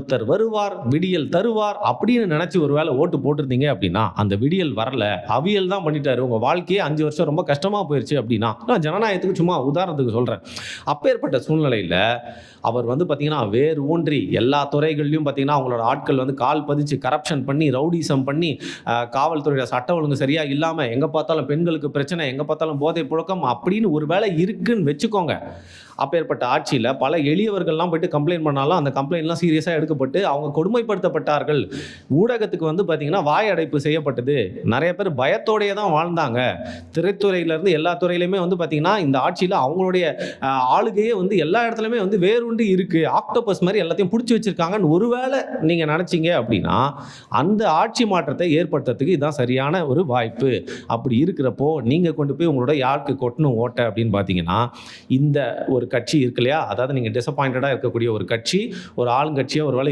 ஒருத்தர் வருவார், விடியல் தருவார் அப்படின்னு நினைச்சு ஒரு வேளை ஓட்டு போட்டிருந்தீங்க அப்படின்னா, அந்த விடியல் வரல. அவியல் தான் பண்ணிட்டாரு. உங்க வாழ்க்கையே 5 வருஷம் ரொம்ப கஷ்டமா போயிருச்சு அப்படின்னா, நான் ஜனநாயகத்துக்கு சும்மா உதாரணத்துக்கு சொல்றேன். அப்பேற்பட்ட சூழ்நிலையில அவர் பார்த்தீங்கன்னா, வேர் ஊன்றி எல்லா துறைகள்லயும் பார்த்தீங்கன்னா, அவங்களோட ஆட்கள் கால் பதிச்சு கரப்ஷன் பண்ணி, ரவுடிசம் பண்ணி, காவல்துறையோட சட்ட ஒழுங்கு சரியா இல்லாம, எங்க பார்த்தாலும் பெண்களுக்கு பிரச்சனை, எங்க பார்த்தாலும் போதை புழக்கம் அப்படின்னு ஒரு வேளை இருக்குன்னு வச்சுக்கோங்க. அப்பேற்பட்ட ஆட்சியில பல எளியவர்கள்லாம் போயிட்டு கம்ப்ளைண்ட் பண்ணாலும், அந்த கம்ப்ளைண்ட்லாம் சீரியஸா எடுக்கப்பட்டு, அவங்க கொடுமைப்படுத்தப்பட்டார்கள். ஊடகத்துக்கு பார்த்தீங்கன்னா, வாய் அடைப்பு செய்யப்பட்டது. நெறைய பேர் பயத்தோடயே தான் வாழ்ந்தாங்க. திரைத்துறையிலிருந்து எல்லா துறையிலுமே பார்த்தீங்கன்னா, இந்த ஆட்சியில அவங்களுடைய ஆளுகையே எல்லா இடத்துலயுமே வேரூன்றி இருக்கு. ஆக்டோபஸ் மாரி எல்லாத்தையும் புடிச்சு வச்சிருக்காங்கன்னு ஒருவேளை நீங்க நெனச்சீங்க அப்படின்னா, அந்த ஆட்சி மாற்றத்தை ஏற்படுத்துறதுக்கு இதான் சரியான ஒரு வாய்ப்பு. அப்படி இருக்கிறப்போ, நீங்க கொண்டு போய் உங்களோட யாருக்கு கொட்டணும் ஓட்ட அப்படின்னு பார்த்தீங்கன்னா, இந்த ஒரு கட்சி இருக்கு இல்லையா? அதாவது நீங்க டிசப்பாயிண்டடா இருக்கக்கூடிய ஒரு கட்சி, ஒரு ஆளுங்கட்சியா ஒரு வேளை